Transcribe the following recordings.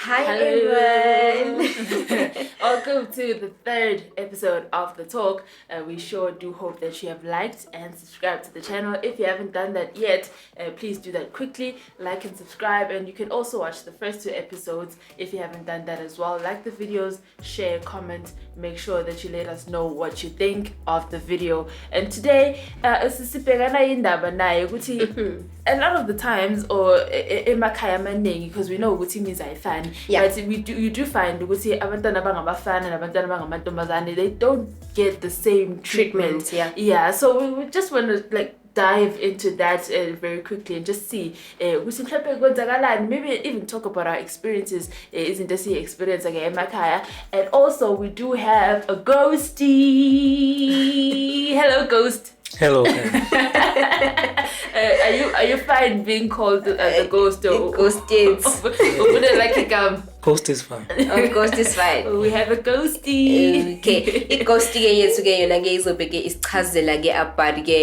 Hi everyone! Welcome to the third episode of The Talk. We sure do hope that you have liked and subscribed to the channel. If you haven't done that yet, please do that quickly. Like and subscribe, and you can also watch the first two episodes if you haven't done that as well. Like the videos, share, comment, make sure that you let us know what you think of the video. And today, a lot of the times, or emakhaya maningi, because we know ukuthi means I fan, but you do find ukuthi abantwana bangabafana nabantwana bangamantombazane, they don't get the same treatment. So we just want to dive into that very quickly and just see maybe even talk about our experiences, isn't this experience again emakhaya. And also we do have a ghosty. Hello, ghost. Hello. Are you fine being called the ghost or Ghosted. Ghost is fine. Oh, ghost is fine. We have a ghosty. Okay. I-ghosty ke yethu ke yona ke izobe ke isichazela ke about ke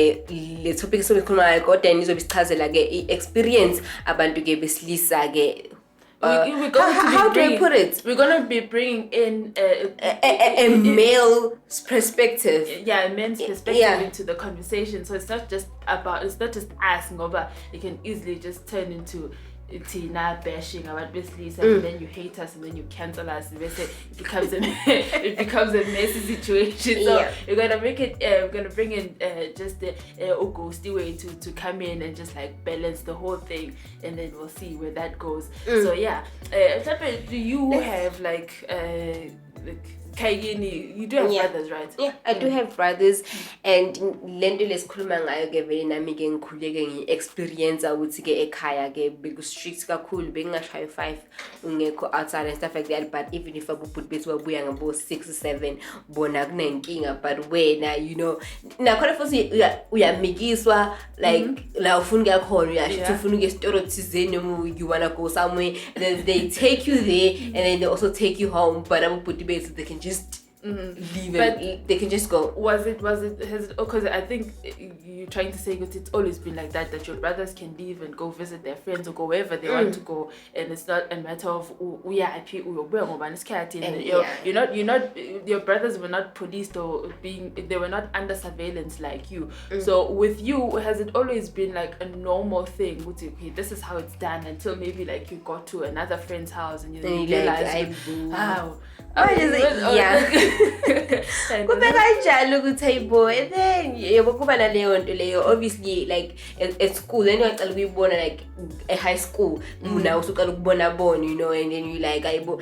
le topic esikhuluma ngayo, kodwa izobe isichazela ke i-experience abantu ke besilisa ke. How do I put it? We're going to be bringing in a male perspective. A men's perspective into the conversation. So it's not just us, ngoba it can easily just turn into Tina bashing about beslisa, and then you hate us and then you cancel us, and it becomes a messy situation. So we're gonna make it. We're gonna bring in just the ghosty way to come in and just balance the whole thing, and then we'll see where that goes. So do you have you do have brothers, right? Yeah, I do have brothers, and lento lesikhuluma ngayo ke vele nami ke ngikhuleke ngi-experience ukuthi ke ekhaya ke bekustrict kakhulu, bengingashayo 5 ungekho outside and stuff like that. But even if abubhuti bethu babuya ngabo 6-7 bona kunenkinga, but wena nakhona futhi uyamikiswa la ufuna ukuya khona, uyasho ufuna ukuya esitoro thizeni, you wanna go somewhere, and then they take you there and then they also take you home. But abubhuti bethu, they can just leave, but they can just go. Was it because I think you're trying to say that it's always been like that your brothers can leave and go visit their friends or go wherever they want to go, and it's not a matter of your brothers were not policed or they were not under surveillance like you. So with you, has it always been like a normal thing? Okay, this is how it's done, until maybe you got to another friend's house and you realize kube kanjalo ukuthi ayibo, and then yebo kuba naleyo nto leyo, obviously at school then uyaqala ukuyibona at high school una usuqala ukubona bona, and then you ayibo,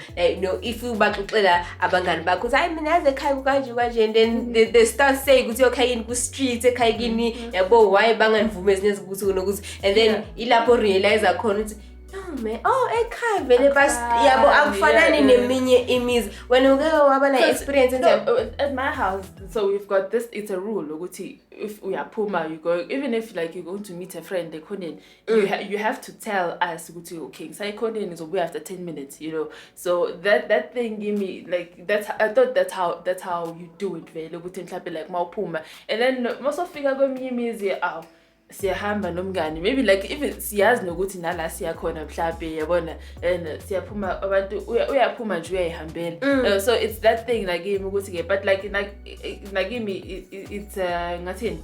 if ubaxoxela abangani bakho ukuthi hayi mina yazi ekhaya kanje, and then they start saying ukuthi okay yini ku street ekhaya kini, yabo why banganivume ezinye ukuthi kunokuthi, and then ilapho realize khona ukuthi no man, ekhaya vele bas yabo akufanani neminye imizi. When you go waba na experience at my house, so we've got this, it's a rule ukuthi if we are puma, you go, even if you're going to meet a friend, they couldn't, you have to tell us ukuthi okay say couldn't is after 10 minutes, so that thing give me I thought that's how you do it vele ukuthi mhlawumbe mawuphuma, and then most of fika kweminye imizi siyahamba nomngani, maybe even siyazi nokuthi nala siya khona mhlawumbe yabona, and siyaphuma abantu uyaphuma nje uyayihambela. So it's that thing kimi ukuthi ke, but kimi it's ngathini,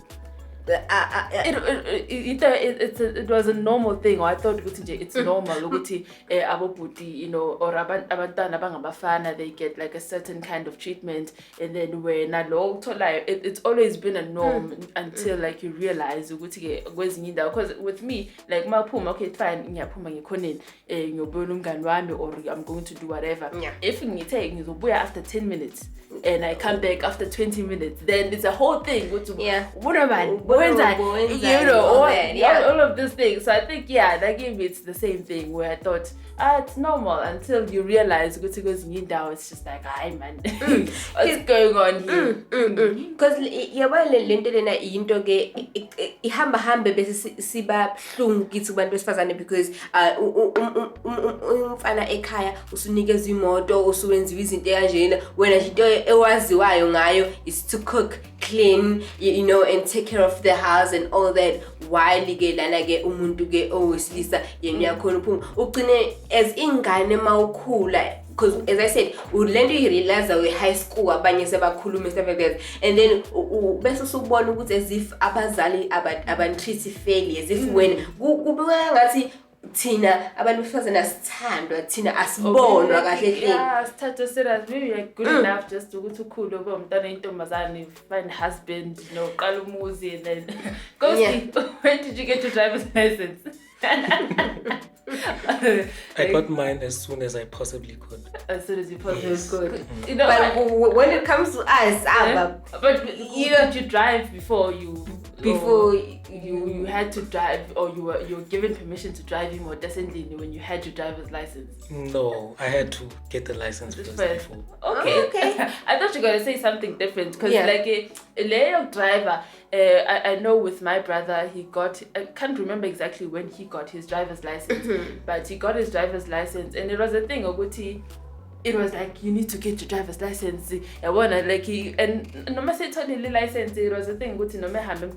it was a normal thing, or I thought it's normal ukuthi abobhuti or abantwana bangabafana, they get a certain kind of treatment, and then when it's always been a norm until you realize ukuthi kwezinye indawo. Because with me maphuma, okay fine, ngiyaphuma ngikhoneni ngiyobona umngani wami, or I'm going to do whatever. If ngizobuya after 10 minutes and I come back after 20 minutes, then it's a whole thing. All of these things. So I think that gave me, it's the same thing where I thought it's normal until you realize it's just hi man, what's going on here? Because lento lena into ke ihamba hambe bese siba buhlungu kithi kubantu besifazane, because umfana ekhaya usunikeza imoto, usuwenziwa izinto kanjena, wena into ewaziwayo ngayo is to cook, clean, and take care of the house and all that while ke lana ke umuntu ke owesilisa yena yakhona uphuma ugcine as ingane mawukhula. Because as I said, lento you realize we high school abanye sebakhuluma stuff like that, and then bese usubona ukuthi as if abazali treat fairly, as if when kubukeka ngathi thina abantu besifazana sithandwa thina asibonwa kahle hle. Yeah, sithatha serious, maybe you're good enough just ukuthi ukhule ube umntana intombazane, find husband, qala umuzi, and then go see when did you get your driver's license? I got mine as soon as I possibly could. As soon as you possibly could. But when it comes to us, but did you drive before you had to drive, or you were given permission to drive more decently when you had your driver's license? No, I had to get the license first before. Okay. I thought you were gonna say something different because like a layer driver. I know with my brother, I can't remember exactly when he got his driver's license, but he got his driver's license, and it was a thing, it was like, you need to get your driver's license. I wanna and no matter the license, it was a thing, no matter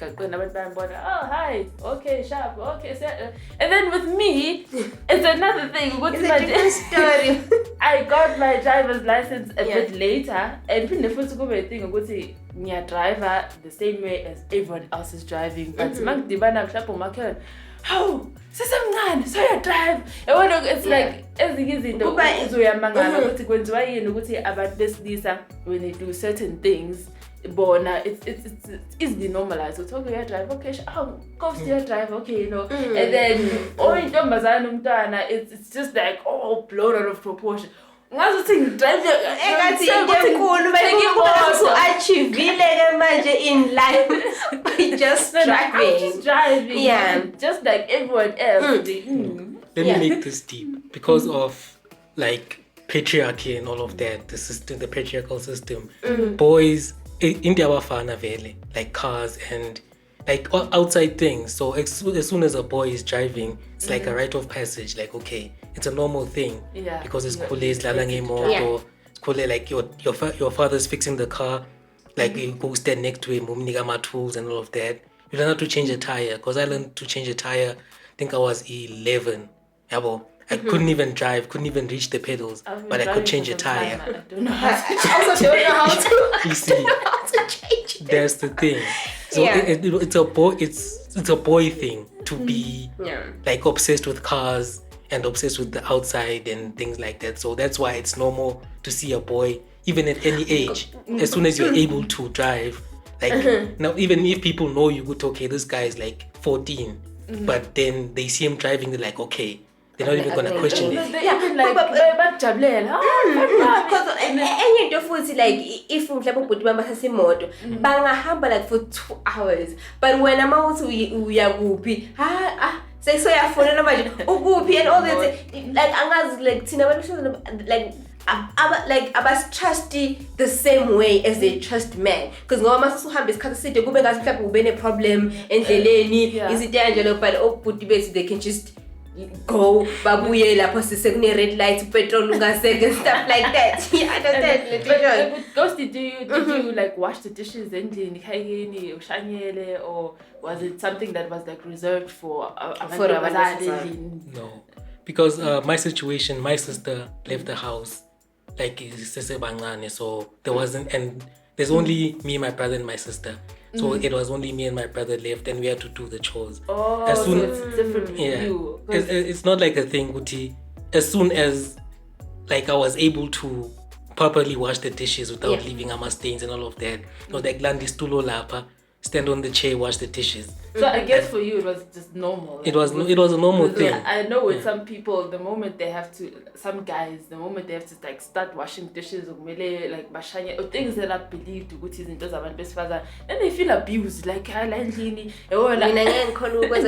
oh hi, okay, sharp, okay, sir. And then with me, it's another thing. It's a different story. I got my driver's license a bit later, and the first thing I driver the same way as everyone else is driving. But how? So you drive. It's like when they do certain things, it's easily normalized. So okay, you drive, okay, go still drive, okay, and then it's just like blown out of proportion. Ngazuthi drive in life by just driving. Yeah, just like everyone else. Let me make this deep because of like patriarchy and all of that, the system, the patriarchal system. Boys in the Abafana Valley, like cars and like outside things. So as soon as a boy is driving, it's like a rite of passage. Like okay, it's a normal thing. Yeah. Because it's cool. It's cool. Like your father's fixing the car. Like you go stand next to him, my tools and all of that. You learn how to change a tire. Because I learned to change a tire. I think I was 11. I couldn't even drive, couldn't even reach the pedals, but I could change a tire. I don't know how to. I also don't know how to. You see, that's the thing. So it's a boy thing to be like obsessed with cars and obsessed with the outside and things like that. So that's why it's normal to see a boy, even at any age, as soon as you're able to drive. Like now, even if people know you good, okay, this guy is like 14, but then they see him driving, they're like, okay. They're not even gonna question it. They're even like, because like if bangahamba like for 2 hours, but when I'm out we say so your phone and all that, like angazi like tina like abas trust the same way as they trust men, because ngoba masuhamba isikhathi eside kube ngathi mhlawumbe ube ne problem endleleni izinto kanjalo, but obhuti bethu they can just go babuye lapho sekune red light petrol ungaseke and stuff like that. Yeah, understand. But Ghosty, did you like wash the dishes endlini khayini ushanyele, or was it something that was like reserved for abazali? No, because my situation, my sister left the house like sesebancane, so there wasn't, and there's only me, my brother, and my sister. So it was only me and my brother left, and we had to do the chores. Oh, so it's different for you. It's not like a thing, Guti. As soon as like I was able to properly wash the dishes without leaving stains and all of that, like landi stulo lapa, stand on the chair, wash the dishes. So I guess for you it was just normal. It was a normal thing. I know with some people, some guys, the moment they have to like start washing dishes or like bashanya or things that are believed to go to into zaman best father, then they feel abused, like landlini because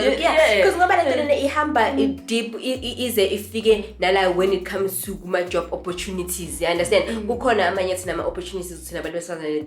nobody ihamba deep easy ifike nala when it comes to my job opportunities. You understand? Kukhona amanye thina ama opportunities thina abantu besifazane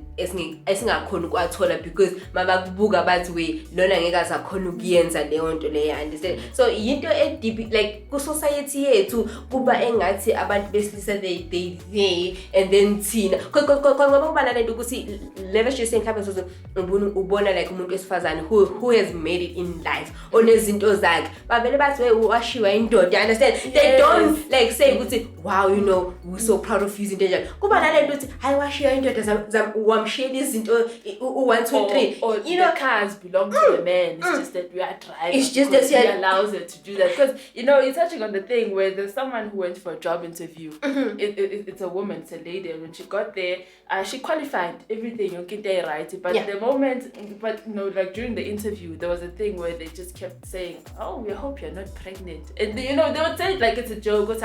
esingakhona ukwathola because mabakubuka bathi we lona ngeke azakhona ukuyenza leyo nto leyo, understand? So into deep, like ku society yethu kuba engathi abantu besilisa they and then thina ngoba kuba nalento ukuthi let's just say mhlawumbe ubona like umuntu wesifazane who has made it in life onezinto zakhe bavele bathi we washiwa indoda, understand? They don't like say ukuthi wow, you know, we're so proud of you into njalo. Kuba nalento ukuthi hayi washiya indoda wamshiyela izinto 1 2 3, you know, cars belong to the man. It's just that we are driving. It's just that he allows it to do that, because you know, you're touching on the thing where there's someone who went for a job interview. It's a woman, it's a lady, and when she got there, she qualified everything, okay, right? But the moment, you know, like during the interview, there was a thing where they just kept saying, "Oh, we hope you're not pregnant," and you know, they would say it like it's a joke, but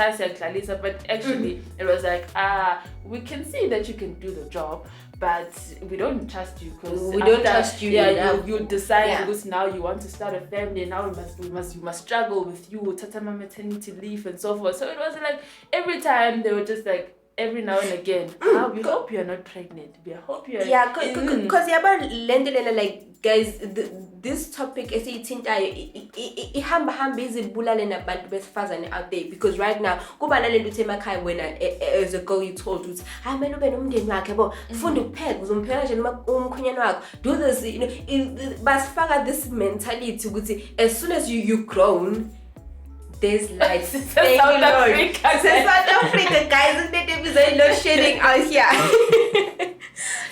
actually it was like, we can see that you can do the job, but we don't trust you because we don't trust you. Yeah, you decide because now you want to start a family. Now you must struggle with you, tata maternity leave and so forth. So it was like every time they were just like, every now and again, we hope you're not pregnant. We hope you're because like guys, this topic esiyithintayo ihamba izibulale nabantu besifazane out there, because right now kuba nalento uthi emakhaya wena as a girl you told ukuthi hayi manje ube nomndeni wakhe yabo, funda ukupheka uzomphela nje umkhwenyana wakho, do this, you know, basifaka this mentality ukuthi as soon as you grown there's life. South Africa, guys, there's a lot shedding out here.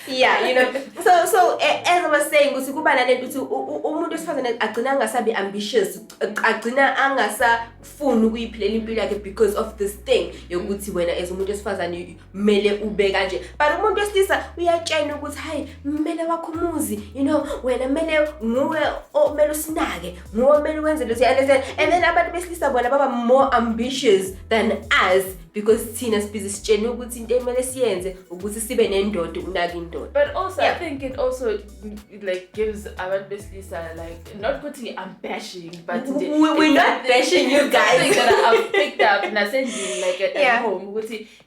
Yeah, you know. So as I was saying, kuba nalento uthi umuntu wesifazane agcina angasabi ambitious, agcina angasafuni ukuyiphilela impilo yakhe because of this thing yokuthi wena as umuntu wesifazane kumele ube kanje. But umuntu wesilisa uyatshena ukuthi hayi kumele wakho umuzi, you know, wena kumele nguwe omele usinake, nguwe omele wenze lutho, understand? And then abantu besilisa bona baba more ambitious than us, because thina sibhizi sitshena ukuthi into emele siyenze ukuthi sibe nendoda unaka indoda. But also I think it also like gives abantu besilisa, like, not putting I'm bashing, but we're not bashing you guys. That I've picked up and I said like at home,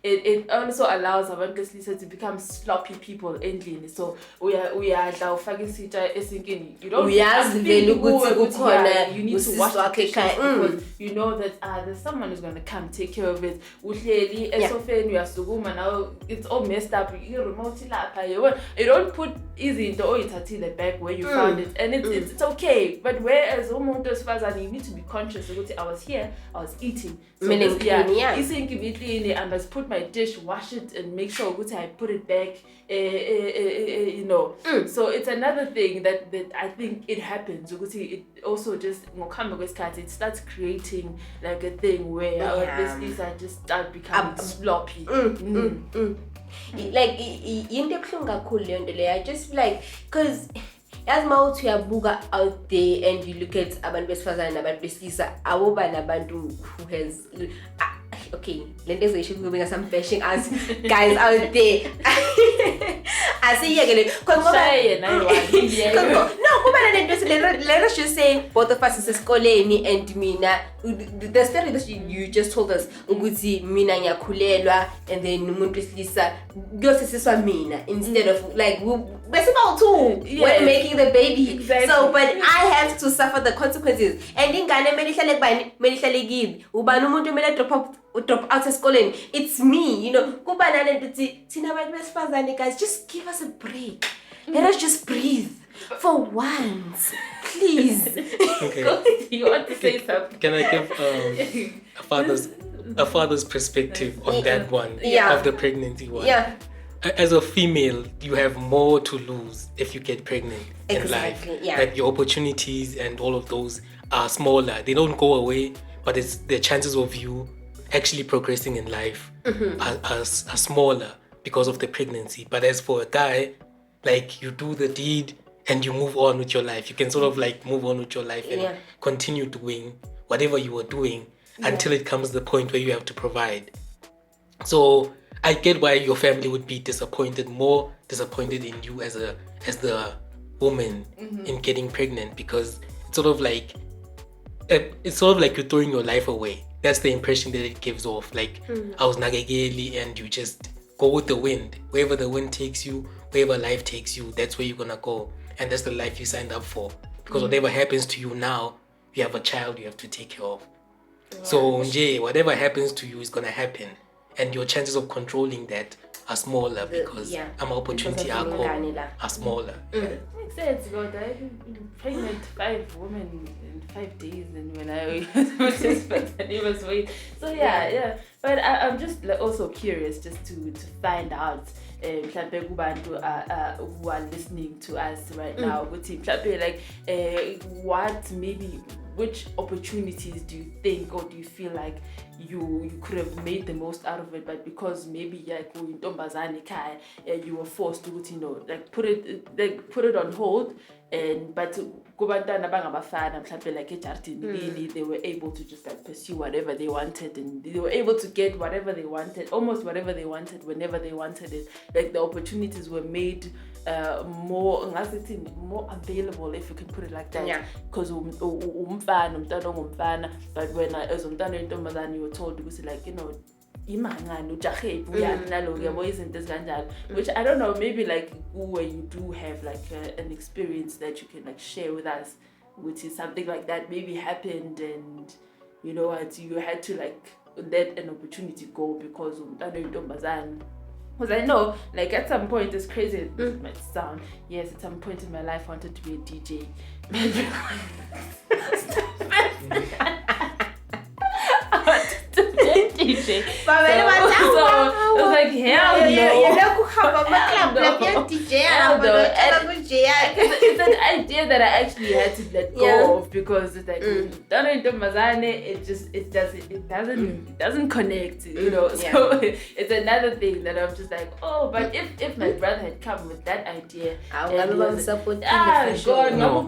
it also allows abantu besilisa to become sloppy people endlini. So we are ufaka isitsha esinkini, you don't vele ukuthi kukhona you need to wash the dishes because you know that there's someone who's going to come take care of it. Uhleli esofeni uyasukuma, now it's all messed up, you remote lapha, you don't put izinto oyithathile back where you found it, and it's okay. But whereas umuntu wesifazane, you need to be conscious ukuthi I was here, I was eating, so isinki bitlini, I must put my dish, wash it, and make sure ukuthi I put it back, you know. So it's another thing that I think it happens ukuthi it also just ngokuhamba kwesikhathi it starts creating like a thing where our besilisa just start becoming sloppy. Like into ebuhlungu kakhulu leyo nto leyo. I just feel like, because as mawuthi uyabuka out there and you look at abantu besifazane nabantu besilisa, awuba nabantu who has okay, lento ezisho ukubeka some bashing us guys out there. Asiyekele no kuba nalento, let us just say both of us sesikoleni and mina the story that you just told us ukuthi mina ngiyakhulelwa and then umuntu wesilisa kuyosiswa mina instead of like we're about to when making the baby. Exactly. So but I have to suffer the consequences, and ingane mele ihlale kubani, mele ihlale kimi, ubani umuntu mele drop out esikoleni, it's me, you know. Kuba nalento ukuthi thina abantu besifazane, guys, just give us a break. Let us just breathe for once, please. Okay. You want to say something? Can I give a father's perspective on that one of the pregnancy one? Yeah. As a female, you have more to lose if you get pregnant in life. Yeah. Like your opportunities and all of those are smaller. They don't go away, but it's the chances of you actually progressing in life are smaller because of the pregnancy. But as for a guy, like, you do the deed and you move on with your life. You can sort of like move on with your life and continue doing whatever you were doing until it comes to the point where you have to provide. So I get why your family would be more disappointed in you as the woman in getting pregnant, because it's sort of like you're throwing your life away. That's the impression that it gives off. Like, I was nagageli, and you just go with the wind. Wherever the wind takes you, wherever life takes you, that's where you're gonna go. and that's the life you signed up for. Because whatever happens to you now, you have a child you have to take care of. So whatever happens to you is gonna happen, and your chances of controlling that are smaller because opportunity are smaller. Makes sense, God. I pregnant 5 women in 5 days, and when I was wait. So yeah. But I'm just also curious just to find out. Mhlampe kubantu who are listening to us right now, which opportunities do you think, or do you feel like you could have made the most out of it, but because maybe you were forced to, put it on hold, and but they were able to just pursue whatever they wanted, and they were able to get whatever they wanted, almost whatever they wanted, whenever they wanted it. Like the opportunities were made more available, if you can put it like that. Because but when as you were told to which I don't know, maybe where you do have an experience that you can share with us, which is something like that maybe happened, and you had to let an opportunity go because because I know, at some point, it's crazy, it might sound, yes, at some point in my life, I wanted to be a DJ. I wanted to be a DJ. So I was like, hell no. It's an idea that I actually had to let go of, because it's it doesn't connect, So it's another thing that I'm just like, oh, but if my brother had come with that idea,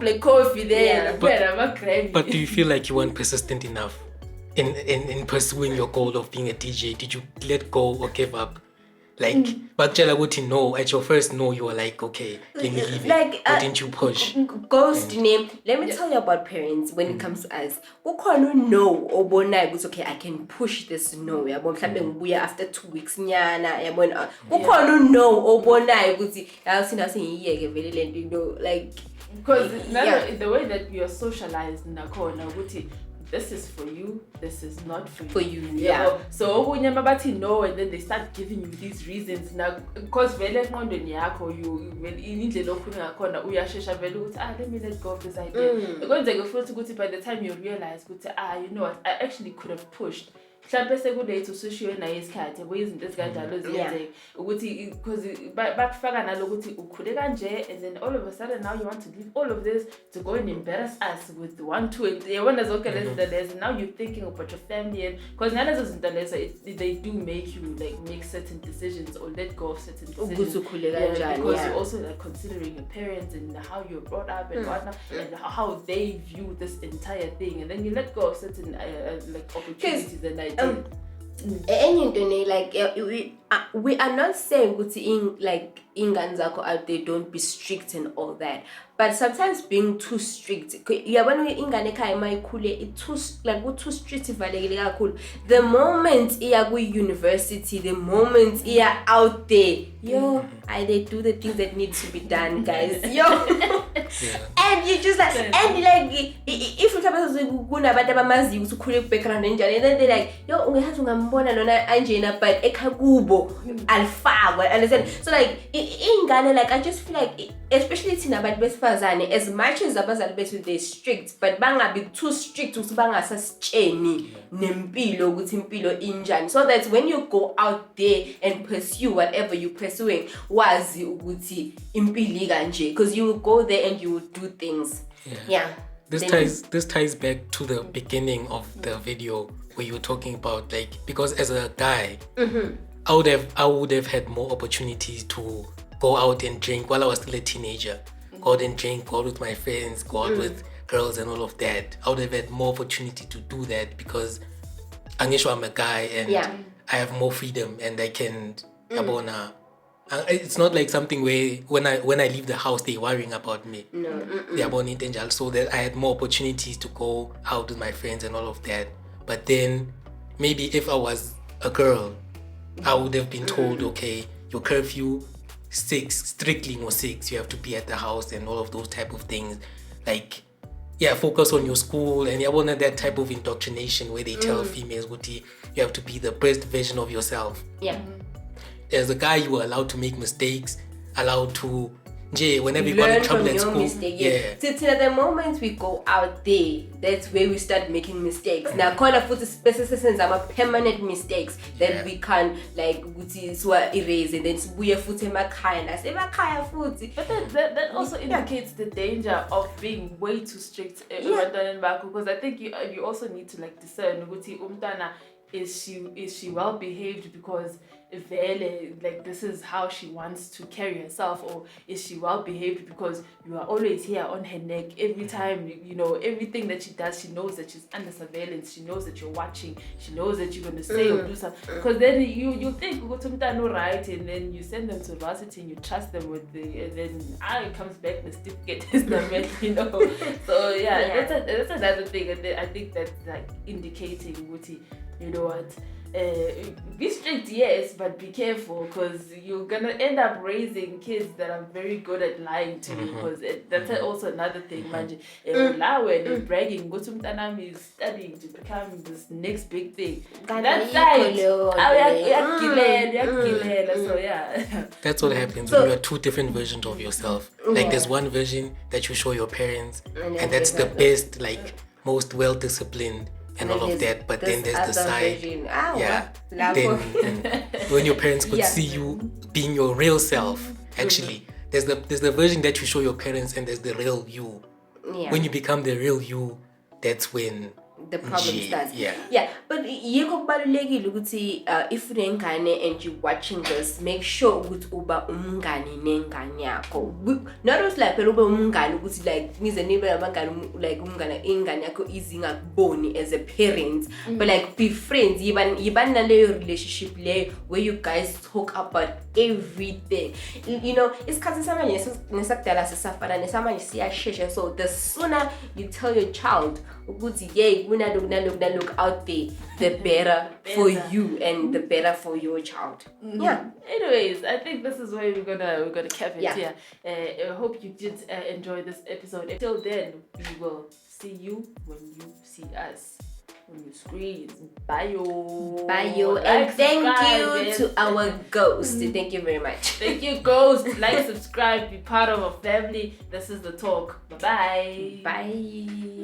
play coffee there, but do you feel like you weren't persistent enough in pursuing your goal of being a DJ? Did you let go or give up? But no, at your first no, you were like, okay, let me leave it. Or didn't you push? Ghost name. Let me tell you about parents when it comes to us. No, okay, I can push this no. After 2 weeks, no, because the way that you're socialized, this is for you, this is not for you. So when you no, and then they start giving you these reasons now, because let me let go of this idea. Because by the time you realize, you know what, I actually could have pushed. Because and then all of a sudden now you want to leave all of this to go and embarrass us with 1, 2, and now you're thinking about your family, and because they do make you make certain decisions or let go of certain decisions, because you're also considering your parents and how you're brought up and whatnot, and how they view this entire thing, and then you let go of certain opportunities and ideas. We are not saying out there don't be strict and all that, but sometimes being too strict, when we too strict, the moment university, the moment out there, they do the things that need to be done, guys. And you just if you background and then they're like, but understand? So I just feel like, especially as much as they're strict, but be too strict so that when you go out there and pursue whatever you're pursuing, because you will go there and you will do things. This ties back to the beginning of the video where you were talking about because as a guy, I would have had more opportunities to go out and drink while I was still a teenager. Go out and drink, go out with my friends, go out with girls and all of that. I would have had more opportunity to do that because I'm a guy and I have more freedom and I can it's not like something where when I leave the house they're worrying about me. So that I had more opportunities to go out with my friends and all of that. But then maybe if I was a girl, I would have been told, okay, your curfew strictly or 6, you have to be at the house and all of those type of things. Like, yeah, focus on your school, and you want that type of indoctrination where they tell females, you have to be the best version of yourself. Yeah. As a guy, you are allowed to make mistakes, allowed to, whenever you got in trouble at school. Till the moment we go out there, that's where we start making mistakes. Now, call of foot specifications are permanent mistakes that we can like erase, and then we are foot But that also indicates the danger of being way too strict. Because I think you also need to like discern is she well behaved because like this is how she wants to carry herself, or is she well behaved because you are always here on her neck every time, everything that she does, she knows that she's under surveillance, she knows that you're watching, she knows that you're going to say or do something, because then you think right, and then you send them to varsity and you trust them with and then it comes back the certificate testament, so that's another thing, and I think that's like indicating what, be strict, yes, but be careful, because you're gonna end up raising kids that are very good at lying to you, because that's also another thing. Manje, and bragging, go to Mtanami is studying to become this next big thing. That's right. So yeah. That's what happens when you are two different versions of yourself. Like there's one version that you show your parents, and that's the best, like most well disciplined and all of that, but then there's the side, then when your parents could see you being your real self, actually, there's the version that you show your parents, and there's the real you. When you become the real you, that's when the problem starts. But if unengane and you're watching this, make sure uba umngani nengane yakho. Not just like ube umngani ukuthi like nize nibe abangani like umngane ingane yakho izingakuboni as a parent, but like be friends. Yiban leyo relationship leyo where you guys talk about everything. Isikhathi samanje nesakudala sesafana nesamanje siyashesha, so the sooner you tell your child ukuthi look out there, the better for you and the better for your child. Anyways, I think this is where we're gonna cap it here. I hope you did enjoy this episode. Until then, we will see you when you see us on your screens. Bye yo. And thank you to our ghost. Thank you very much. Thank you, ghost. Like, subscribe, be part of our family. This is The Talk. Bye. Bye.